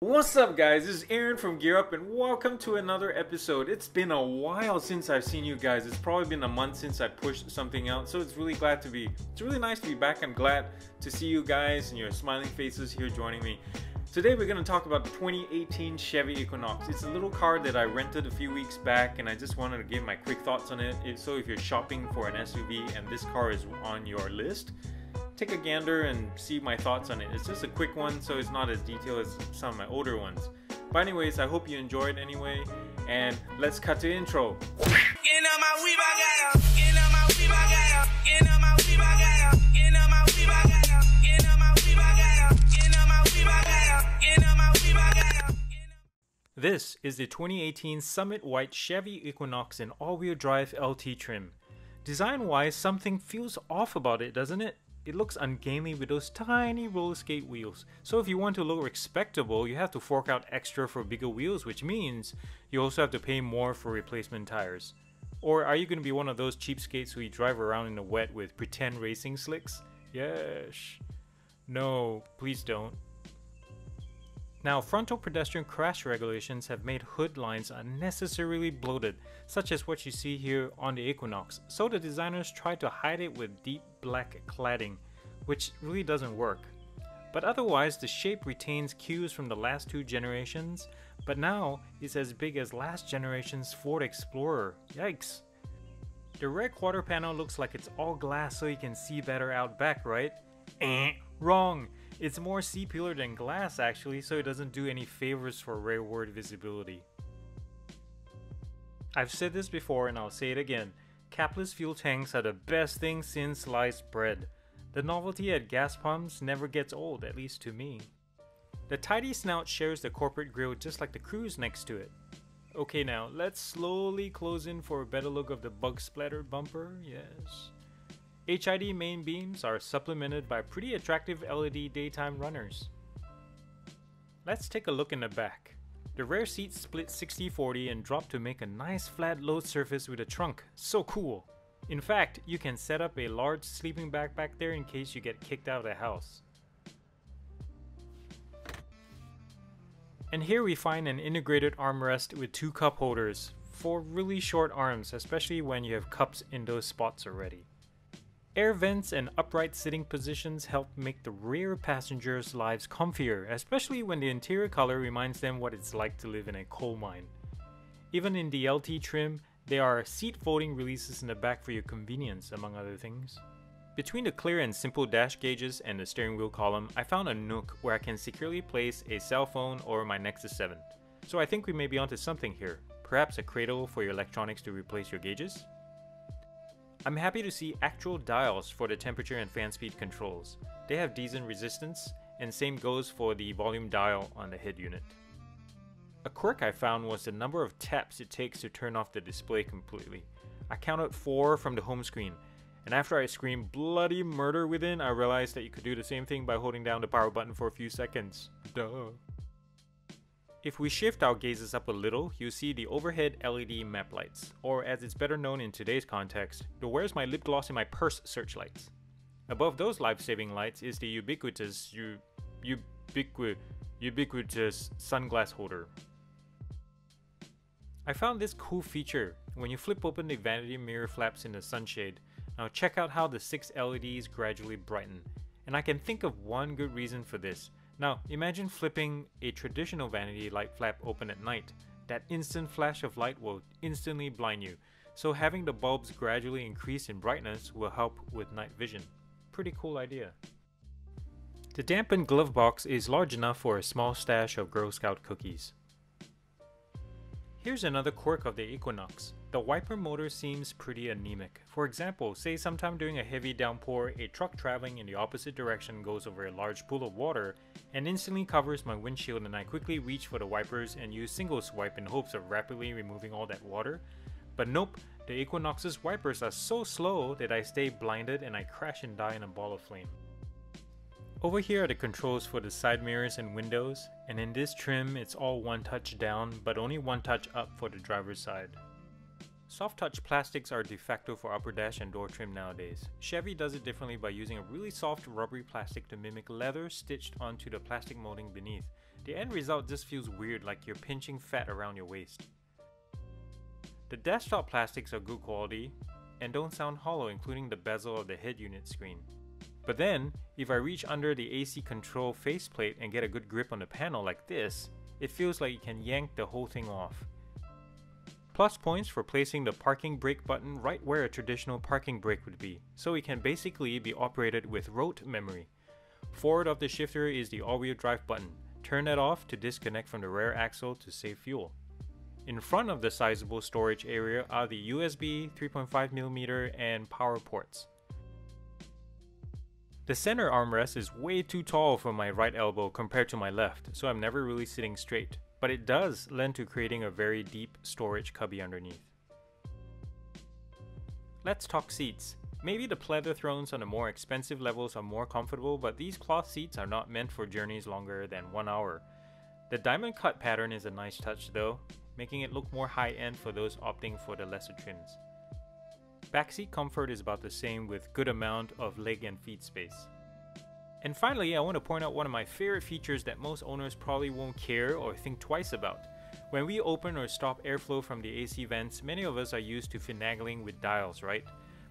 What's up guys, this is Aaron from Gear Up and welcome to another episode. It's been a while since I've seen you guys. It's probably been a month since I pushed something out, so it's really nice to be back. I'm glad to see you guys and your smiling faces here joining me. Today we're going to talk about the 2018 Chevy Equinox. It's a little car that I rented a few weeks back and I just wanted to give my quick thoughts on it. So if you're shopping for an SUV and this car is on your list, take a gander and see my thoughts on it. It's just a quick one, so it's not as detailed as some of my older ones. But anyways, I hope you enjoyed anyway, and let's cut to intro. This is the 2018 Summit White Chevy Equinox in all-wheel drive LT trim. Design-wise, something feels off about it, doesn't it? It looks ungainly with those tiny roller skate wheels. So if you want to look respectable, you have to fork out extra for bigger wheels, which means you also have to pay more for replacement tires. Or are you going to be one of those cheapskates who drive around in the wet with pretend racing slicks? Yes. No, please don't. Now, frontal pedestrian crash regulations have made hood lines unnecessarily bloated, such as what you see here on the Equinox, so the designers tried to hide it with deep black cladding, which really doesn't work. But otherwise, the shape retains cues from the last two generations, but now it's as big as last generation's Ford Explorer. Yikes! The rear quarter panel looks like it's all glass so you can see better out back, right? Wrong! It's more C-pillar than glass actually, so it doesn't do any favors for rearward visibility. I've said this before and I'll say it again. Capless fuel tanks are the best thing since sliced bread. The novelty at gas pumps never gets old, at least to me. The tidy snout shares the corporate grille just like the Cruise next to it. Okay, now let's slowly close in for a better look of the bug splattered bumper. Yes. HID main beams are supplemented by pretty attractive LED daytime runners. Let's take a look in the back. The rear seats split 60-40 and drop to make a nice flat load surface with a trunk. So cool! In fact, you can set up a large sleeping bag back there in case you get kicked out of the house. And here we find an integrated armrest with two cup holders for really short arms, especially when you have cups in those spots already. Air vents and upright sitting positions help make the rear passengers' lives comfier, especially when the interior color reminds them what it's like to live in a coal mine. Even in the LT trim, there are seat folding releases in the back for your convenience, among other things. Between the clear and simple dash gauges and the steering wheel column, I found a nook where I can securely place a cell phone or my Nexus 7. So I think we may be onto something here, perhaps a cradle for your electronics to replace your gauges? I'm happy to see actual dials for the temperature and fan speed controls. They have decent resistance, and same goes for the volume dial on the head unit. A quirk I found was the number of taps it takes to turn off the display completely. I counted 4 from the home screen, and after I screamed bloody murder within, I realized that you could do the same thing by holding down the power button for a few seconds. Duh. If we shift our gazes up a little, you see the overhead LED map lights, or as it's better known in today's context, the "where's my lip gloss in my purse" searchlights. Above those life-saving lights is the ubiquitous sunglass holder. I found this cool feature when you flip open the vanity mirror flaps in the sunshade. Now check out how the 6 LEDs gradually brighten, and I can think of one good reason for this. Now, imagine flipping a traditional vanity light flap open at night. That instant flash of light will instantly blind you, so having the bulbs gradually increase in brightness will help with night vision. Pretty cool idea. The Dampened Glovebox is large enough for a small stash of Girl Scout cookies. Here's another quirk of the Equinox. The wiper motor seems pretty anemic. For example, say sometime during a heavy downpour, a truck traveling in the opposite direction goes over a large pool of water and instantly covers my windshield, and I quickly reach for the wipers and use single swipe in hopes of rapidly removing all that water. But nope, the Equinox's wipers are so slow that I stay blinded and I crash and die in a ball of flame. Over here are the controls for the side mirrors and windows, and in this trim it's all one touch down but only one touch up for the driver's side. Soft touch plastics are de facto for upper dash and door trim nowadays. Chevy does it differently by using a really soft rubbery plastic to mimic leather stitched onto the plastic molding beneath. the end result just feels weird, like you're pinching fat around your waist. The desktop plastics are good quality and don't sound hollow, including the bezel of the head unit screen. But then, if I reach under the AC control faceplate and get a good grip on the panel like this, it feels like you can yank the whole thing off. Plus points for placing the parking brake button right where a traditional parking brake would be, so it can basically be operated with rote memory. Forward of the shifter is the all-wheel drive button. Turn that off to disconnect from the rear axle to save fuel. In front of the sizable storage area are the USB, 3.5mm and power ports. The center armrest is way too tall for my right elbow compared to my left, so I'm never really sitting straight, but it does lend to creating a very deep storage cubby underneath. Let's talk seats. Maybe the pleather thrones on the more expensive levels are more comfortable, but these cloth seats are not meant for journeys longer than 1 hour. The diamond cut pattern is a nice touch though, making it look more high-end for those opting for the lesser trims. Backseat comfort is about the same with good amount of leg and feet space. And finally, I want to point out one of my favorite features that most owners probably won't care or think twice about. When we open or stop airflow from the AC vents, many of us are used to finagling with dials, right?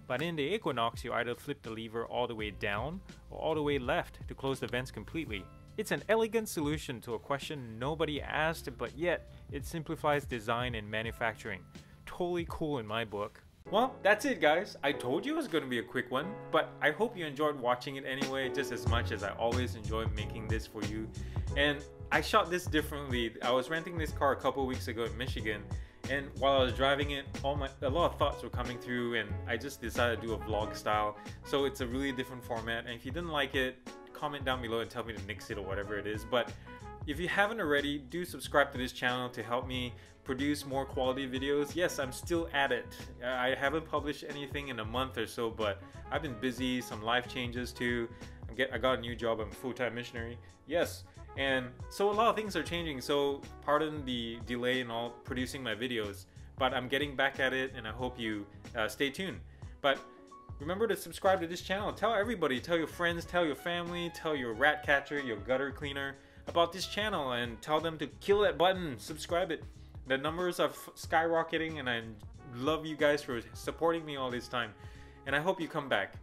But in the Equinox, you either flip the lever all the way down or all the way left to close the vents completely. It's an elegant solution to a question nobody asked, but yet it simplifies design and manufacturing. Totally cool in my book. Well, that's it guys. I told you it was going to be a quick one, but I hope you enjoyed watching it anyway, just as much as I always enjoy making this for you. And I shot this differently. I was renting this car a couple weeks ago in Michigan, and while I was driving it, a lot of thoughts were coming through, and I just decided to do a vlog style. So it's a really different format, and if you didn't like it, comment down below and tell me to nix it or whatever it is. But if you haven't already, do subscribe to this channel to help me produce more quality videos. Yes, I'm still at it. I haven't published anything in a month or so, but I've been busy, some life changes too. I got a new job, I'm a full-time missionary. Yes, and so a lot of things are changing, so pardon the delay in all producing my videos, but I'm getting back at it and I hope you stay tuned. But remember to subscribe to this channel. Tell everybody, tell your friends, tell your family, tell your rat catcher, your gutter cleaner about this channel, and tell them to kill that button, subscribe it. The numbers are skyrocketing and I love you guys for supporting me all this time, and I hope you come back.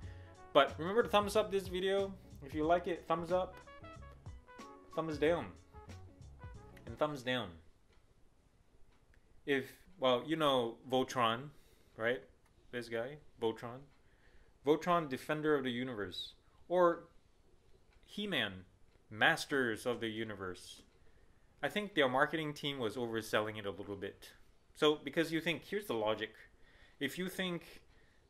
But remember to thumbs up this video. If you like it, thumbs up, thumbs down, and thumbs down. If, well, you know Voltron, right? This guy, Voltron. Voltron, Defender of the Universe. Or He-Man, Masters of the Universe. I think their marketing team was overselling it a little bit. So, because you think, here's the logic. If you think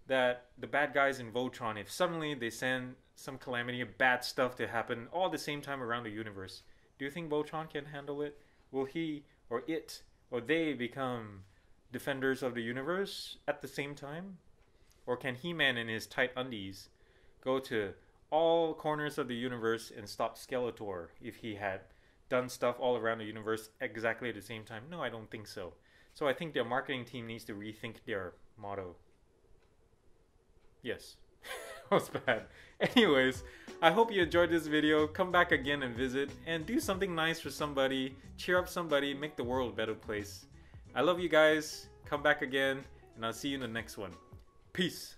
that the bad guys in Voltron, if suddenly they send some calamity, bad stuff to happen all at the same time around the universe, do you think Voltron can handle it? Will he or it or they become defenders of the universe at the same time? Or can He-Man in his tight undies go to all corners of the universe and stop Skeletor if he had done stuff all around the universe exactly at the same time? No, I don't think so. So I think their marketing team needs to rethink their motto. Yes, that was bad. Anyways, I hope you enjoyed this video. Come back again and visit, and do something nice for somebody. Cheer up somebody, make the world a better place. I love you guys. Come back again, and I'll see you in the next one. Peace.